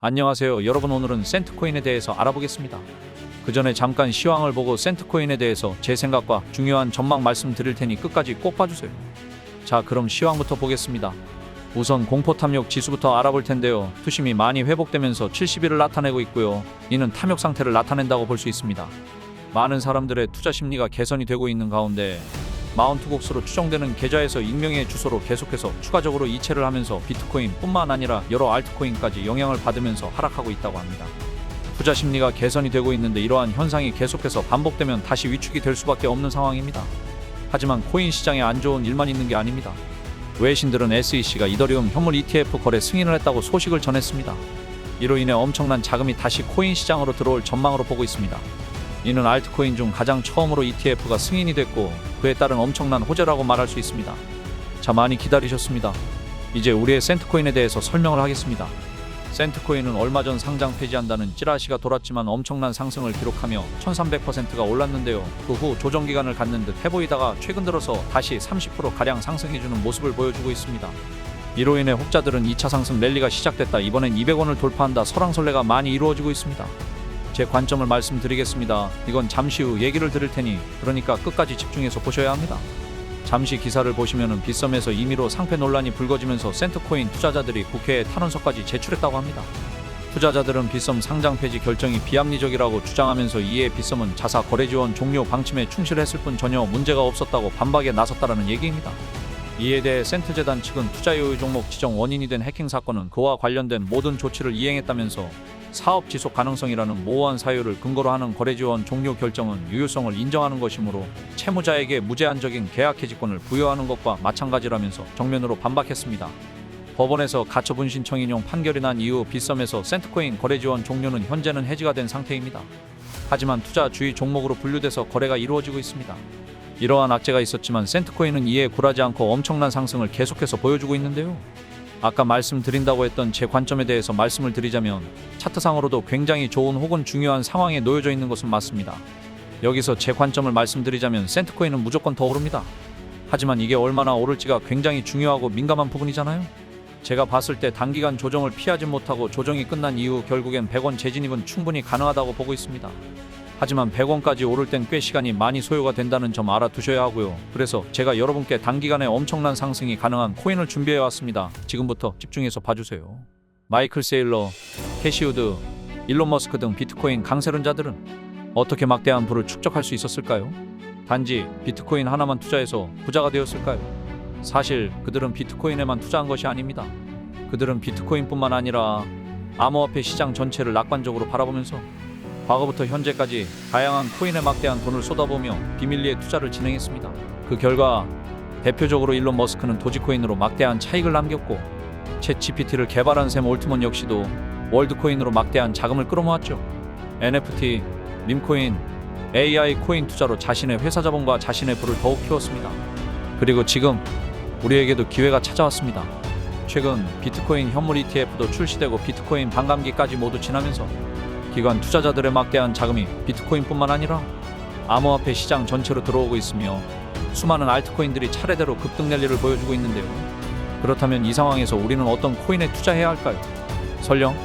안녕하세요 여러분, 오늘은 센트코인에 대해서 알아보겠습니다. 그 전에 잠깐 시황을 보고 센트코인에 대해서 제 생각과 중요한 전망 말씀드릴 테니 끝까지 꼭 봐주세요. 자, 그럼 시황부터 보겠습니다. 우선 공포 탐욕 지수부터 알아볼 텐데요. 투심이 많이 회복되면서 70일을 나타내고 있고요. 이는 탐욕 상태를 나타낸다고 볼 수 있습니다. 많은 사람들의 투자 심리가 개선이 되고 있는 가운데 마운트곡스로 추정되는 계좌에서 익명의 주소로 계속해서 추가적으로 이체를 하면서 비트코인 뿐만 아니라 여러 알트코인까지 영향을 받으면서 하락하고 있다고 합니다. 투자 심리가 개선이 되고 있는데 이러한 현상이 계속해서 반복되면 다시 위축이 될 수밖에 없는 상황입니다. 하지만 코인 시장에 안 좋은 일만 있는 게 아닙니다. 외신들은 SEC가 이더리움 현물 ETF 거래 승인을 했다고 소식을 전했습니다. 이로 인해 엄청난 자금이 다시 코인 시장으로 들어올 전망으로 보고 있습니다. 이는 알트코인 중 가장 처음으로 ETF가 승인이 됐고 그에 따른 엄청난 호재라고 말할 수 있습니다. 자, 많이 기다리셨습니다. 이제 우리의 센트코인에 대해서 설명을 하겠습니다. 센트코인은 얼마 전 상장 폐지한다는 찌라시가 돌았지만 엄청난 상승을 기록하며 1300%가 올랐는데요. 그 후 조정기간을 갖는 듯 해보이다가 최근 들어서 다시 30%가량 상승해주는 모습을 보여주고 있습니다. 이로 인해 혹자들은 2차 상승 랠리가 시작됐다, 이번엔 200원을 돌파한다 설왕설래가 많이 이루어지고 있습니다. 제 관점을 말씀드리겠습니다. 이건 잠시 후 얘기를 드릴 테니 그러니까 끝까지 집중해서 보셔야 합니다. 잠시 기사를 보시면은 빗썸에서 임의로 상패 논란이 불거지면서 센트코인 투자자들이 국회에 탄원서까지 제출했다고 합니다. 투자자들은 빗썸 상장 폐지 결정이 비합리적이라고 주장하면서 이에 빗썸은 자사 거래 지원 종료 방침에 충실했을 뿐 전혀 문제가 없었다고 반박에 나섰다라는 얘기입니다. 이에 대해 센트재단 측은 투자 요구 종목 지정 원인이 된 해킹 사건은 그와 관련된 모든 조치를 이행했다면서 사업 지속 가능성이라는 모호한 사유를 근거로 하는 거래 지원 종료 결정은 유효성을 인정하는 것이므로 채무자에게 무제한적인 계약 해지권을 부여하는 것과 마찬가지라면서 정면으로 반박했습니다. 법원에서 가처분 신청인용 판결이 난 이후 빗썸에서 센트코인 거래 지원 종료는 현재는 해지가 된 상태입니다. 하지만 투자 주의 종목으로 분류돼서 거래가 이루어지고 있습니다. 이러한 악재가 있었지만 센트코인은 이에 굴하지 않고 엄청난 상승을 계속해서 보여주고 있는데요. 아까 말씀드린다고 했던 제 관점에 대해서 말씀을 드리자면 차트상으로도 굉장히 좋은 혹은 중요한 상황에 놓여져 있는 것은 맞습니다. 여기서 제 관점을 말씀드리자면 센트코인은 무조건 더 오릅니다. 하지만 이게 얼마나 오를지가 굉장히 중요하고 민감한 부분이잖아요. 제가 봤을 때 단기간 조정을 피하지 못하고 조정이 끝난 이후 결국엔 100원 재진입은 충분히 가능하다고 보고 있습니다. 하지만 100원까지 오를 땐 꽤 시간이 많이 소요가 된다는 점 알아두셔야 하고요. 그래서 제가 여러분께 단기간에 엄청난 상승이 가능한 코인을 준비해왔습니다. 지금부터 집중해서 봐주세요. 마이클 세일러, 캐시 우드, 일론 머스크 등 비트코인 강세론자들은 어떻게 막대한 부를 축적할 수 있었을까요? 단지 비트코인 하나만 투자해서 부자가 되었을까요? 사실 그들은 비트코인에만 투자한 것이 아닙니다. 그들은 비트코인뿐만 아니라 암호화폐 시장 전체를 낙관적으로 바라보면서 과거부터 현재까지 다양한 코인에 막대한 돈을 쏟아부으며 비밀리에 투자를 진행했습니다. 그 결과 대표적으로 일론 머스크는 도지코인으로 막대한 차익을 남겼고 챗 GPT를 개발한 샘 올트먼 역시도 월드코인으로 막대한 자금을 끌어모았죠. NFT, 밈코인, AI 코인 투자로 자신의 회사 자본과 자신의 부를 더욱 키웠습니다. 그리고 지금 우리에게도 기회가 찾아왔습니다. 최근 비트코인 현물 ETF도 출시되고 비트코인 반감기까지 모두 지나면서 기관 투자자들의 막대한 자금이 비트코인뿐만 아니라 암호화폐 시장 전체로 들어오고 있으며 수많은 알트코인들이 차례대로 급등 랠리를 보여주고 있는데요. 그렇다면 이 상황에서 우리는 어떤 코인에 투자해야 할까요? 설령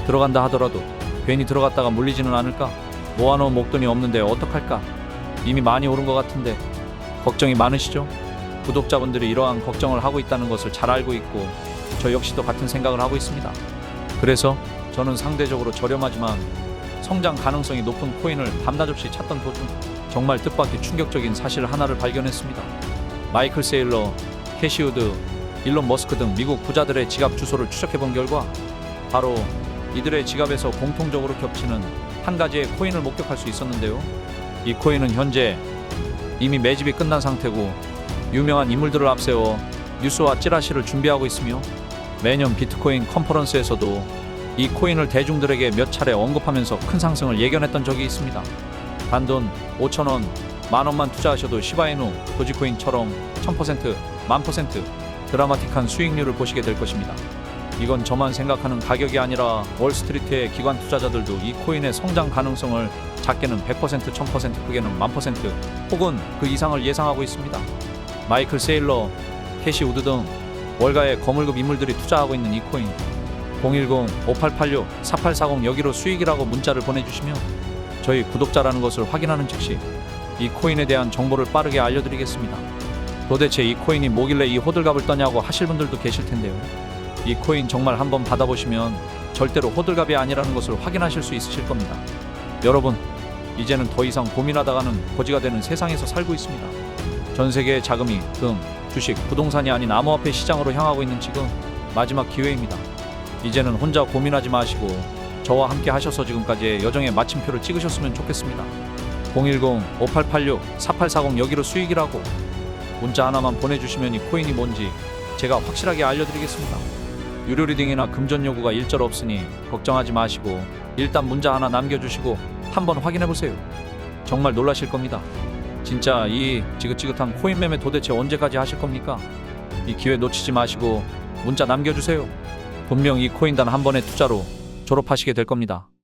들어간다 하더라도 괜히 들어갔다가 물리지는 않을까? 모아놓은 목돈이 없는데 어떡할까? 이미 많이 오른 것 같은데 걱정이 많으시죠? 구독자분들이 이러한 걱정을 하고 있다는 것을 잘 알고 있고 저 역시도 같은 생각을 하고 있습니다. 그래서 저는 상대적으로 저렴하지만 성장 가능성이 높은 코인을 밤낮없이 찾던 도중 정말 뜻밖의 충격적인 사실 하나를 발견했습니다. 마이클 세일러, 캐시 우드, 일론 머스크 등 미국 부자들의 지갑 주소를 추적해본 결과 바로 이들의 지갑에서 공통적으로 겹치는 한 가지의 코인을 목격할 수 있었는데요. 이 코인은 현재 이미 매집이 끝난 상태고 유명한 인물들을 앞세워 뉴스와 찌라시를 준비하고 있으며 매년 비트코인 컨퍼런스에서도 이 코인을 대중들에게 몇 차례 언급하면서 큰 상승을 예견했던 적이 있습니다. 단돈 5,000원, 만원만 투자하셔도 시바이누, 도지코인처럼 1000%, 10,000% 드라마틱한 수익률을 보시게 될 것입니다. 이건 저만 생각하는 가격이 아니라 월스트리트의 기관 투자자들도 이 코인의 성장 가능성을 작게는 100%, 1000%, 크게는 10,000% 혹은 그 이상을 예상하고 있습니다. 마이클 세일러, 캐시 우드 등 월가의 거물급 인물들이 투자하고 있는 이 코인, 010-5886-4840 여기로 수익이라고 문자를 보내주시면 저희 구독자라는 것을 확인하는 즉시 이 코인에 대한 정보를 빠르게 알려드리겠습니다. 도대체 이 코인이 뭐길래 이 호들갑을 떠냐고 하실 분들도 계실 텐데요. 이 코인 정말 한번 받아보시면 절대로 호들갑이 아니라는 것을 확인하실 수 있으실 겁니다. 여러분, 이제는 더 이상 고민하다가는 거지가 되는 세상에서 살고 있습니다. 전 세계의 자금이 금, 주식, 부동산이 아닌 암호화폐 시장으로 향하고 있는 지금 마지막 기회입니다. 이제는 혼자 고민하지 마시고 저와 함께 하셔서 지금까지의 여정에 마침표를 찍으셨으면 좋겠습니다. 010-5886-4840 여기로 수익이라고 문자 하나만 보내주시면 이 코인이 뭔지 제가 확실하게 알려드리겠습니다. 유료 리딩이나 금전 요구가 일절 없으니 걱정하지 마시고 일단 문자 하나 남겨주시고 한번 확인해보세요. 정말 놀라실 겁니다. 진짜 이 지긋지긋한 코인 매매 도대체 언제까지 하실 겁니까? 이 기회 놓치지 마시고 문자 남겨주세요. 분명 이 코인 단 한 번의 투자로 졸업하시게 될 겁니다.